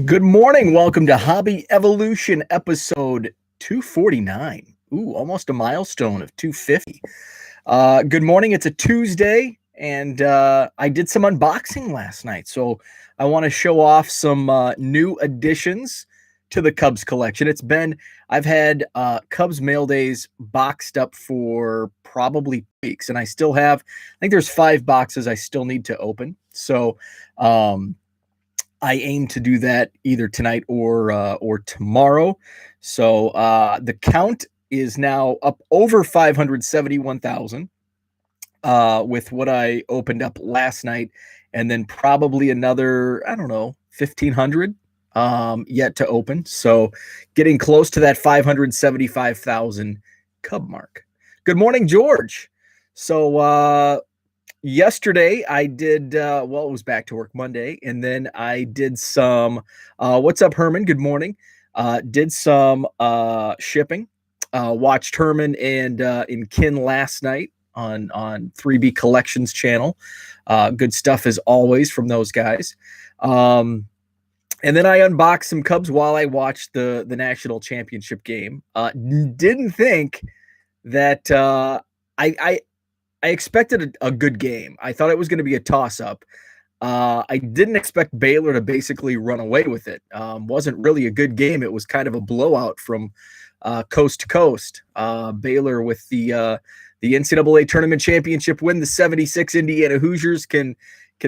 Good morning. Welcome to Hobby Evolution episode 249. Ooh, almost a milestone of 250. Good morning. It's a Tuesday, and I did some unboxing last night. So I want to show off some new additions to the Cubs collection. I've had Cubs Maildays boxed up for probably weeks, and I think there's 5 boxes I still need to open. So, I aim to do that either tonight or tomorrow. So the count is now up over 571,000 with what I opened up last night, and then probably another 1,500 yet to open. So getting close to that 575,000 Cub mark. Good morning, George. So yesterday I did it was back to work Monday, and then I did some what's up, Herman? Good morning. Did some shipping. Watched Herman and Kin last night on 3B Collections channel. Good stuff as always from those guys. And then I unboxed some Cubs while I watched the national championship game. Didn't think that I expected a good game. I thought it was going to be a toss-up. I didn't expect Baylor to basically run away with it. Wasn't really a good game. It was kind of a blowout from coast to coast. Baylor with the NCAA tournament championship win. The 76 Indiana Hoosiers can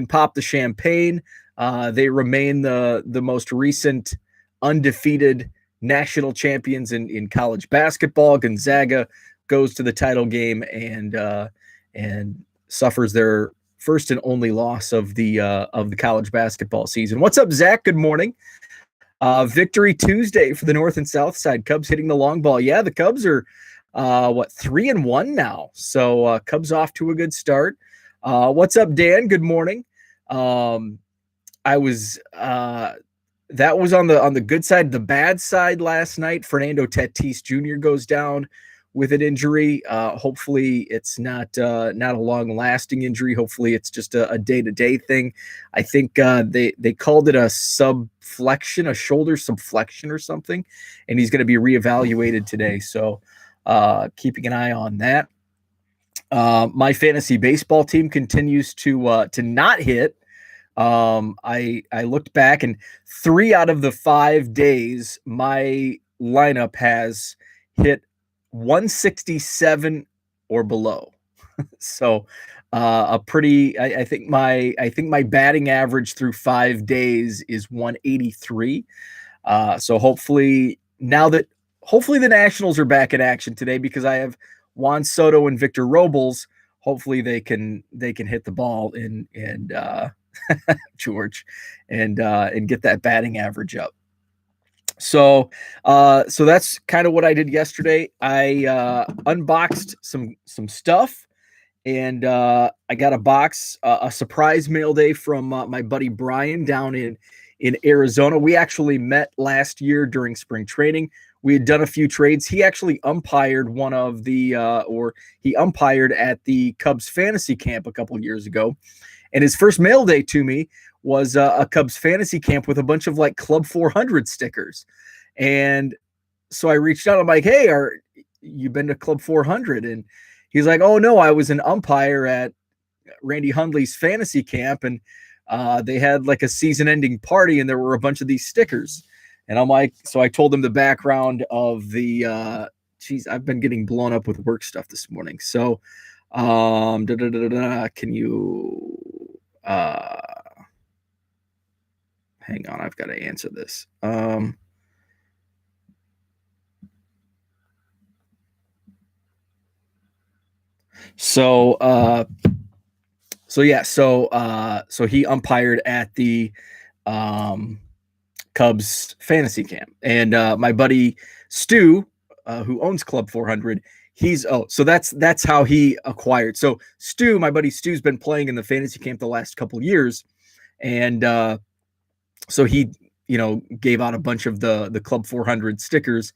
pop the champagne. They remain the most recent undefeated national champions in college basketball. Gonzaga goes to the title game and suffers their first and only loss of the college basketball season. What's up, Zach? Good morning. Victory Tuesday for the North and South side. Cubs hitting the long ball. Yeah, the Cubs are 3-1 now. So Cubs off to a good start. What's up, Dan? Good morning. That was on the good side. The bad side last night, Fernando Tatis Jr. goes down with an injury. Hopefully it's not a long-lasting injury. Hopefully it's just a day-to-day thing. I think they called it a subflexion, a shoulder subflexion or something, and he's going to be reevaluated today. So keeping an eye on that. My fantasy baseball team continues to not hit. I looked back, and 3 out of the 5 days my lineup has hit 167 or below. So I think my batting average through 5 days is 183. So hopefully the Nationals are back in action today, because I have Juan Soto and Victor Robles. Hopefully they can hit the ball and George and get that batting average up. So that's kind of what I did yesterday. I unboxed some stuff, and I got a surprise mail day from my buddy Brian down in Arizona. We actually met last year during spring training. We had done a few trades. He actually umpired he umpired at the Cubs fantasy camp a couple years ago, and his first mail day to me was a Cubs fantasy camp with a bunch of like Club 400 stickers. And so I reached out. I'm like, hey, you been to Club 400? And he's like, oh, no, I was an umpire at Randy Hundley's fantasy camp, and they had like a season-ending party, and there were a bunch of these stickers. And I'm like, so I told him the background of the I've been getting blown up with work stuff this morning. So can you hang on, I've got to answer this. So he umpired at the Cubs fantasy camp, and my buddy Stu, who owns Club 400, so that's how he acquired. So my buddy Stu's been playing in the fantasy camp the last couple years, and so he gave out a bunch of the Club 400 stickers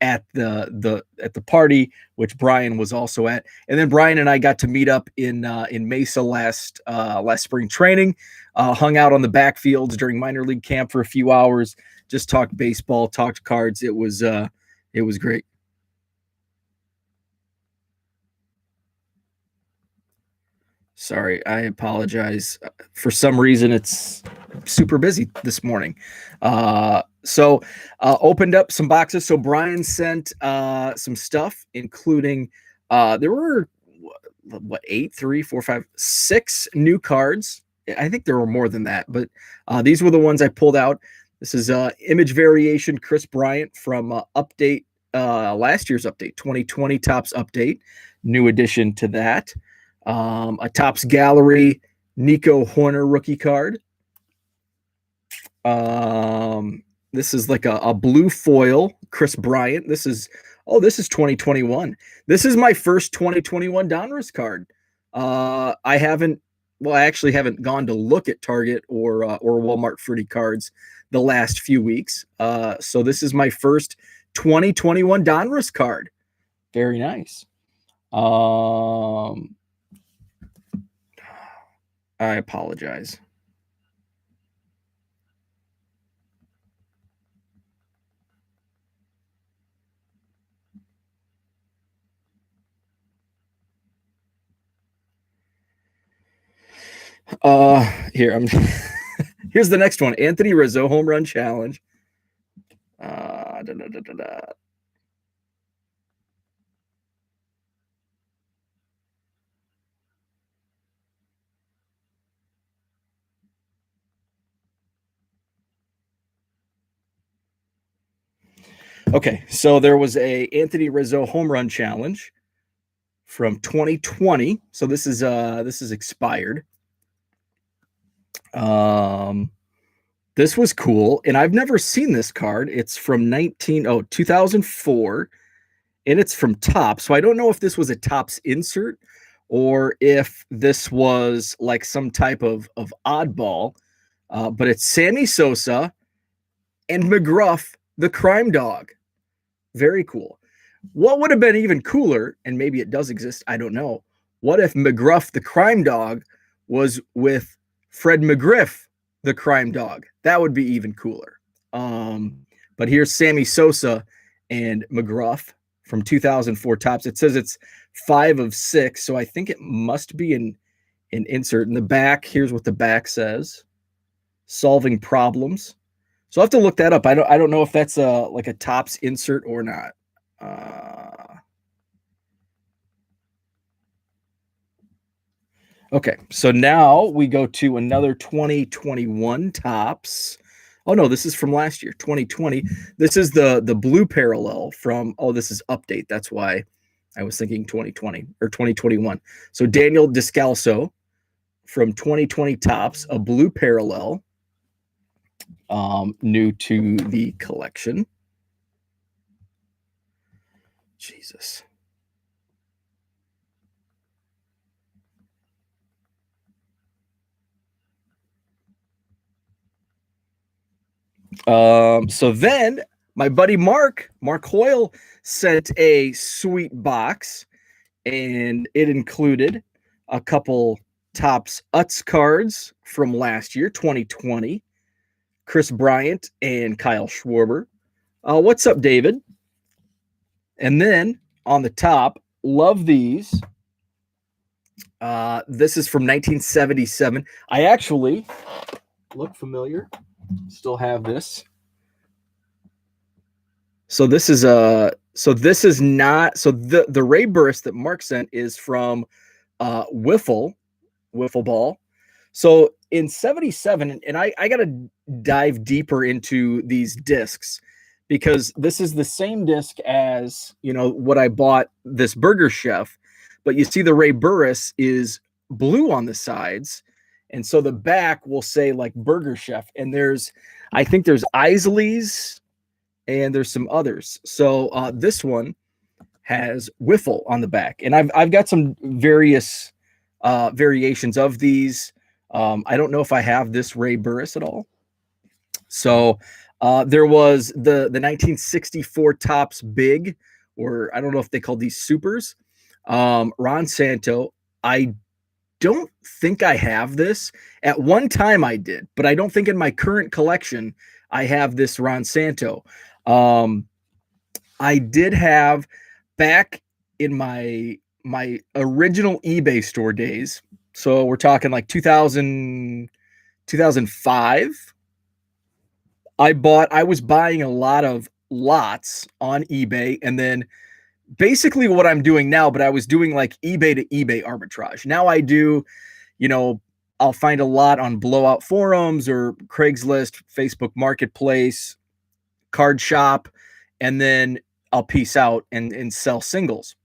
at the party, which Brian was also at. And then Brian and I got to meet up in Mesa last spring training. hung out on the backfields during minor league camp for a few hours, just talked baseball, talked cards. It was great. Sorry, I apologize. For some reason, it's super busy this morning. So opened up some boxes. So Brian sent some stuff, including there were what, 8, 3, 4, 5, 6 new cards. I think there were more than that, but these were the ones I pulled out. This is image variation Chris Bryant from update last year's update, 2020 Topps update, new addition to that. A Topps Gallery Nico Horner rookie card. This is like a blue foil Chris Bryant. This is 2021. This is my first 2021 Donruss card. I actually haven't gone to look at Target or Walmart Fruity cards the last few weeks. So this is my first 2021 Donruss card. Very nice. I apologize. Here I'm. Here's the next one: Anthony Rizzo home run challenge. Okay, so there was a Anthony Rizzo home run challenge from 2020. So this is expired. This was cool, and I've never seen this card. It's from 2004, and it's from Topps. So I don't know if this was a Topps insert or if this was like some type of oddball. But it's Sammy Sosa and McGruff, the crime dog. Very cool. What would have been even cooler, and maybe it does exist, I don't know. What if McGruff, the crime dog, was with Fred McGriff, the crime dog? That would be even cooler. But here's Sammy Sosa and McGruff from 2004 Topps. It says it's 5 of 6, so I think it must be an insert. In the back, here's what the back says: solving problems. So I'll have to look that up. I don't know if that's like a Topps insert or not. Okay, so now we go to another 2021 Topps. Oh no, this is from last year, 2020. This is the blue parallel from, this is update. That's why I was thinking 2020 or 2021. So Daniel Descalso from 2020 Topps, a blue parallel, new to the collection. Jesus. So then my buddy Mark Hoyle sent a sweet box, and it included a couple Topps Utz cards from last year, 2020, Chris Bryant and Kyle Schwarber. What's up, David? And then on the top, love these. This is from 1977. I actually look familiar. Still have this. So this is not the Ray Burris that Mark sent is from wiffle ball. So in 77, and I gotta dive deeper into these discs, because this is the same disc as what I bought, this Burger Chef, but you see the Ray Burris is blue on the sides. And so the back will say like Burger Chef, and I think there's Isley's, and there's some others. So this one has wiffle on the back, and I've got some various variations of these. I don't know if I have this Ray Burris at all. So there was the 1964 Topps Big, or I don't know if they called these supers. Ron Santo. I don't think I have this. At one time I did, but I don't think in my current collection I have this Ron Santo. I did have back in my original eBay store days. So we're talking like 2005. I was buying a lot of lots on eBay, and then basically what I'm doing now, but I was doing like eBay to eBay arbitrage. Now I do, you know, I'll find a lot on blowout forums or Craigslist, Facebook Marketplace, Card Shop, and then I'll piece out and sell singles.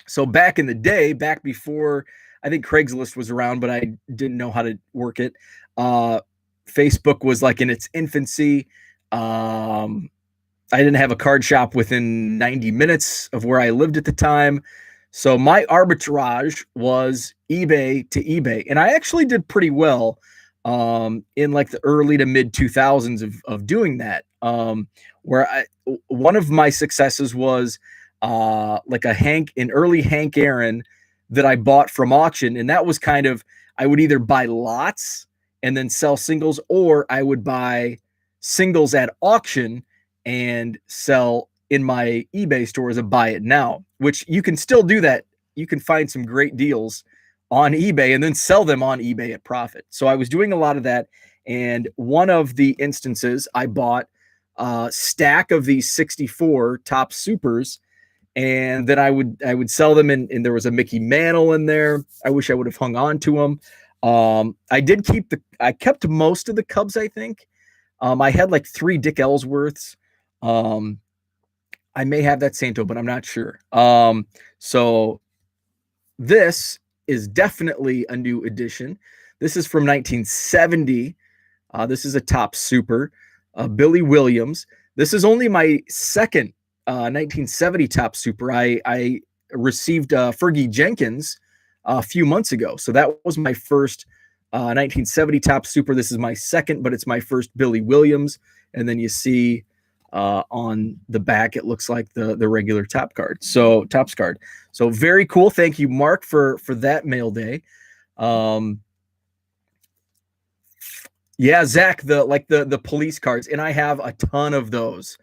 So back in the day, back before I think Craigslist was around, but I didn't know how to work it. Facebook was like in its infancy. I didn't have a card shop within 90 minutes of where I lived at the time. So my arbitrage was eBay to eBay. And I actually did pretty well in like the early to mid 2000s of doing that. One of my successes was like an early Hank Aaron that I bought from auction. And that was kind of, I would either buy lots and then sell singles, or I would buy singles at auction and sell in my eBay store as a buy it now, which you can still do that. You can find some great deals on eBay and then sell them on eBay at profit. So I was doing a lot of that. And one of the instances, I bought a stack of these 64 top supers, and then I would sell them, and there was a Mickey Mantle in there. I wish I would have hung on to them. I kept most of the Cubs, I think. I had like 3 Dick Ellsworths. I may have that Santo, but I'm not sure. So this is definitely a new edition. This is from 1970. This is a top super, Billy Williams. This is only my second 1970 top super. I received Fergie Jenkins a few months ago. So that was my first 1970 top super. This is my second, but it's my first Billy Williams. And then you see on the back, it looks like the regular Topps card. So very cool. Thank you, Mark, for that mail day. Yeah, Zach, the police cards, and I have a ton of those.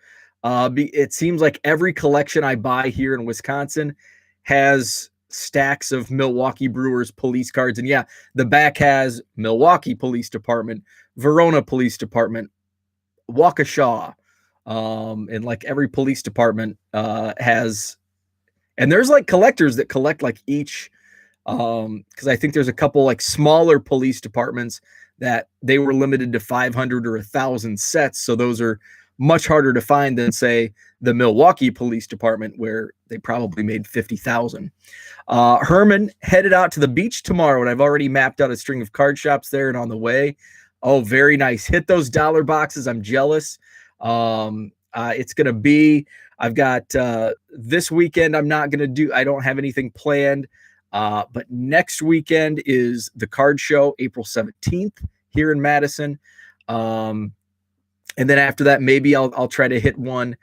It seems like every collection I buy here in Wisconsin has stacks of Milwaukee Brewers police cards. And yeah, the back has Milwaukee Police Department, Verona Police Department, Waukesha, and like every police department has. And there's like collectors that collect like each, because I think there's a couple like smaller police departments that they were limited to 500 or 1,000 sets. So those are much harder to find than, say, the Milwaukee Police Department, where they probably made 50,000. Herman headed out to the beach tomorrow, and I've already mapped out a string of card shops there and on the way. Oh, very nice. Hit those dollar boxes. I'm jealous. It's going to be, I've got this weekend, I don't have anything planned. But next weekend is the card show, April 17th here in Madison. And then after that, maybe I'll try to hit one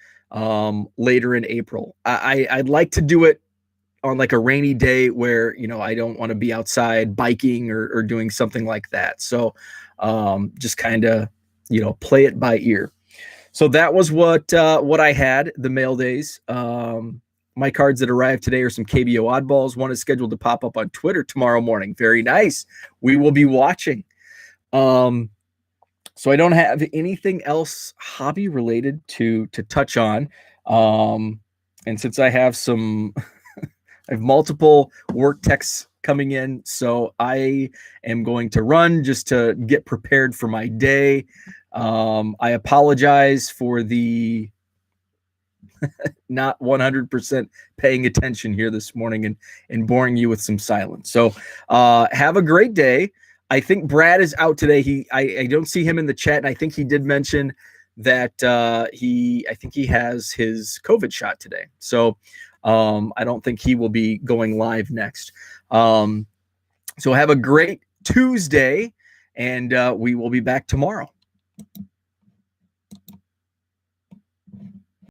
later in April. I'd like to do it on like a rainy day where, I don't want to be outside biking or doing something like that. So just kind of, play it by ear. So that was what I had, the mail days. My cards that arrived today are some KBO oddballs. One is scheduled to pop up on Twitter tomorrow morning. Very nice. We will be watching. So I don't have anything else hobby related to touch on. And since I have I have multiple work texts coming in, so I am going to run just to get prepared for my day. I apologize for the not 100% paying attention here this morning and boring you with some silence. So have a great day. I think Brad is out today. I don't see him in the chat, and I think he did mention that I think he has his COVID shot today. So I don't think he will be going live next. So have a great Tuesday, and we will be back tomorrow.